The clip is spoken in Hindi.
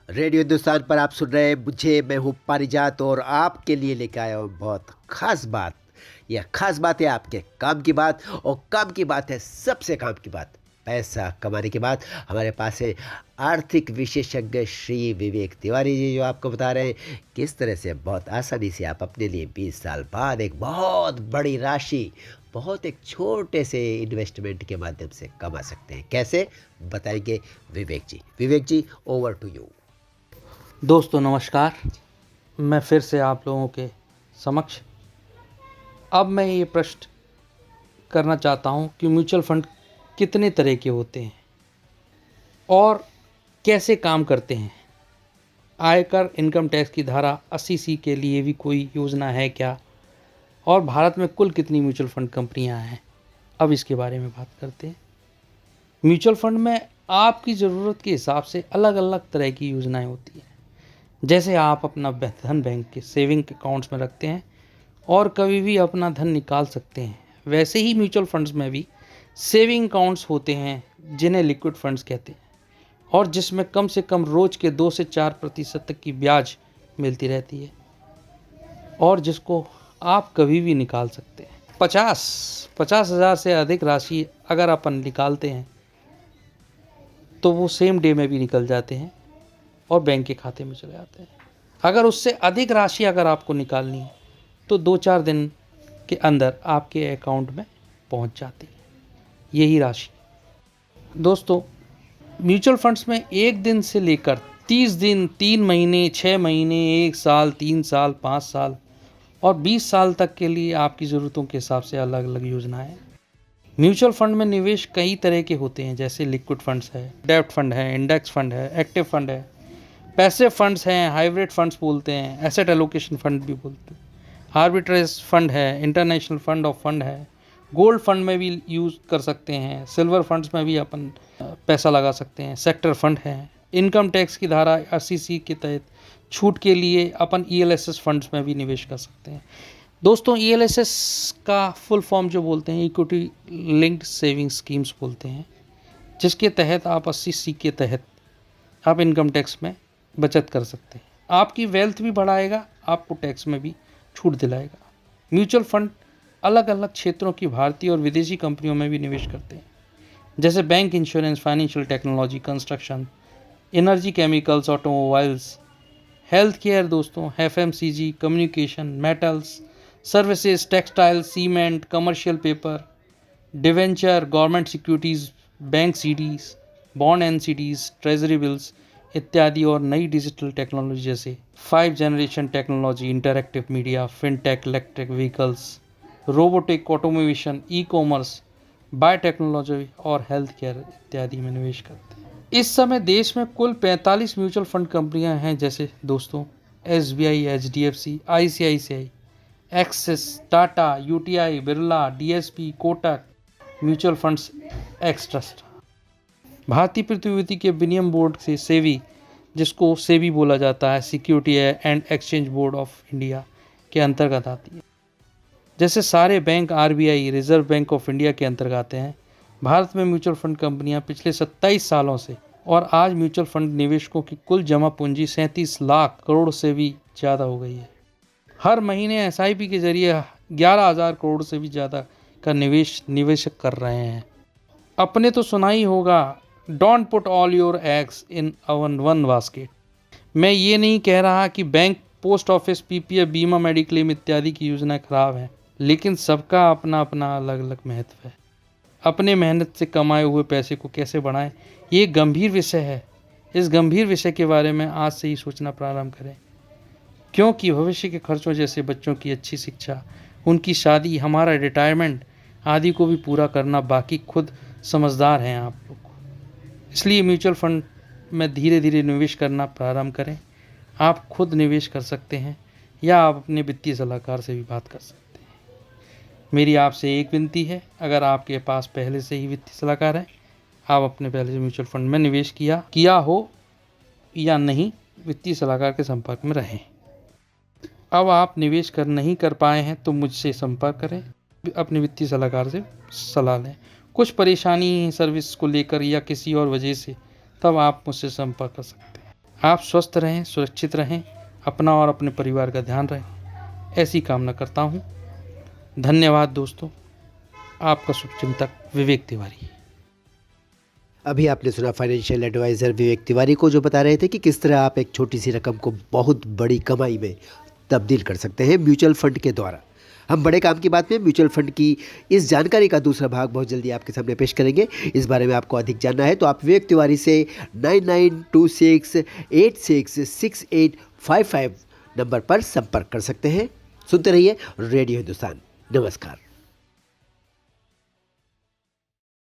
रेडियो हिंदुस्तान पर आप सुन रहे हैं मुझे। मैं हूँ पारिजात और आपके लिए लेके आया हूँ बहुत खास बात। यह खास बात है आपके काम की बात, और काम की बात है सबसे काम की बात, पैसा कमाने की बात। हमारे पास है आर्थिक विशेषज्ञ श्री विवेक तिवारी जी, जो आपको बता रहे हैं किस तरह से बहुत आसानी से आप अपने लिए 20 साल बाद एक बहुत बड़ी राशि बहुत एक छोटे से इन्वेस्टमेंट के माध्यम से कमा सकते हैं। कैसे बताएंगे विवेक जी। विवेक जी, ओवर टू यू। दोस्तों नमस्कार। मैं फिर से आप लोगों के समक्ष अब मैं ये प्रश्न करना चाहता हूँ कि म्यूचुअल फंड कितने तरह के होते हैं और कैसे काम करते हैं। आयकर इनकम टैक्स की धारा 80C के लिए भी कोई योजना है क्या, और भारत में कुल कितनी म्यूचुअल फंड कंपनियां हैं, अब इसके बारे में बात करते हैं। म्यूचुअल फंड में आपकी ज़रूरत के हिसाब से अलग अलग तरह की योजनाएं होती हैं। जैसे आप अपना धन बैंक के सेविंग अकाउंट्स में रखते हैं और कभी भी अपना धन निकाल सकते हैं, वैसे ही म्यूचुअल फंड्स में भी सेविंग अकाउंट्स होते हैं जिन्हें लिक्विड फंड्स कहते हैं, और जिसमें कम से कम रोज के 2 से 4% तक की ब्याज मिलती रहती है और जिसको आप कभी भी निकाल सकते हैं। 50,000 से अधिक राशि अगर अपन निकालते हैं तो वो सेम डे में भी निकल जाते हैं और बैंक के खाते में चले जाते हैं। अगर उससे अधिक राशि अगर आपको निकालनी है तो 2-4 दिन के अंदर आपके अकाउंट में पहुंच जाती है यही राशि। दोस्तों, म्यूचुअल फंड्स में 1 दिन से लेकर 30 दिन, 3 महीने, 6 महीने, 1 साल, 3 साल, 5 साल और 20 साल तक के लिए आपकी ज़रूरतों के हिसाब से अलग अलग योजनाएं हैं। म्यूचुअल फंड में निवेश कई तरह के होते हैं, जैसे लिक्विड फंड्स है, डेब्ट फंड है, इंडेक्स फंड है, एक्टिव फंड है, पैसिव फंड्स हैं, हाइब्रिड फंड्स बोलते हैं, एसेट एलोकेशन फंड भी बोलते हैं, आर्बिट्रेज फंड है, इंटरनेशनल फंड ऑफ फंड है, गोल्ड फंड में भी यूज़ कर सकते हैं, सिल्वर फंड्स में भी अपन पैसा लगा सकते हैं, सेक्टर फंड है, इनकम टैक्स की धारा 80C के तहत छूट के लिए अपन ELSS फंड्स में भी निवेश कर सकते हैं। दोस्तों, ELSS का फुल फॉर्म जो बोलते हैं इक्विटी लिंक्ड सेविंग स्कीम्स बोलते हैं, जिसके तहत आप 80C के तहत आप इनकम टैक्स में बचत कर सकते हैं। आपकी वेल्थ भी बढ़ाएगा, आपको टैक्स में भी छूट दिलाएगा। म्यूचुअल फंड अलग अलग क्षेत्रों की भारतीय और विदेशी कंपनियों में भी निवेश करते हैं, जैसे bank, insurance, financial technology, construction, energy, chemicals, automobiles, health care, दोस्तों FMCG, communication, metals, services, textile, cement, commercial paper, debenture, government securities, bank CDs, bond NCDs, treasury bills इत्यादि, और नई डिजिटल टेक्नोलॉजी जैसे 5 generation technology, interactive media, fintech, electric vehicles, robotic, automation, e-commerce, biotechnology और हेल्थ केयर इत्यादि में निवेश करते हैं। इस समय देश में कुल 45 म्यूचुअल फंड कंपनियां हैं, जैसे दोस्तों SBI, HDFC, ICICI, axis, Tata, UTI, Birla, DSP, Kotak mutual funds x trust. भारतीय प्रतिभूति के विनियम बोर्ड से सेबी, जिसको सेबी बोला जाता है, security and exchange board of India के अंतर्गत आती है। जैसे सारे bank RBI, reserve bank of India के अंतर्गत आते हैं। भारत में म्यूचुअल फंड कंपनियां पिछले 27 सालों से, और आज म्यूचुअल फंड निवेशकों की कुल जमा पूंजी 37 लाख करोड़ से भी ज़्यादा हो गई है। हर महीने SIP के जरिए 11,000 करोड़ से भी ज़्यादा का निवेशक कर रहे हैं। अपने तो सुना ही होगा, don't put all your eggs in one basket. मैं ये नहीं कह रहा कि बैंक, पोस्ट ऑफिस, PPF, बीमा, मेडिक्लेम इत्यादि की योजनाएं खराब हैं, लेकिन सबका अपना अपना अलग अलग महत्व है। अपने मेहनत से कमाए हुए पैसे को कैसे बढ़ाएं, ये गंभीर विषय है। इस गंभीर विषय के बारे में आज से ही सोचना प्रारंभ करें, क्योंकि भविष्य के खर्चों जैसे बच्चों की अच्छी शिक्षा, उनकी शादी, हमारा रिटायरमेंट आदि को भी पूरा करना बाकी खुद समझदार हैं आप लोग। इसलिए म्यूचुअल फंड में धीरे धीरे निवेश करना प्रारंभ करें। आप खुद निवेश कर सकते हैं या आप अपने वित्तीय सलाहकार से भी बात कर सकते हैं। मेरी आपसे एक विनती है, अगर आपके पास पहले से ही वित्तीय सलाहकार है, आप अपने पहले से म्यूचुअल फंड में निवेश किया हो या नहीं, वित्तीय सलाहकार के संपर्क में रहें। अब आप निवेश नहीं कर पाए हैं तो मुझसे संपर्क करें, अपने वित्तीय सलाहकार से सलाह लें। कुछ परेशानी सर्विस को लेकर या किसी और वजह से, तब आप मुझसे संपर्क कर सकते हैं। आप स्वस्थ रहें, सुरक्षित रहें, अपना और अपने परिवार का ध्यान रखें, ऐसी कामना करता हूँ। धन्यवाद दोस्तों। आपका शुभचिंतक विवेक तिवारी। अभी आपने सुना फाइनेंशियल एडवाइज़र विवेक तिवारी को, जो बता रहे थे कि किस तरह आप एक छोटी सी रकम को बहुत बड़ी कमाई में तब्दील कर सकते हैं म्यूचुअल फंड के द्वारा। हम बड़े काम की बात में म्यूचुअल फंड की इस जानकारी का दूसरा भाग बहुत जल्दी आपके सामने पेश करेंगे। इस बारे में आपको अधिक जानना है तो आप विवेक तिवारी से 9926866855 नंबर पर संपर्क कर सकते हैं। सुनते रहिए रेडियो हिंदुस्तान। नमस्कार।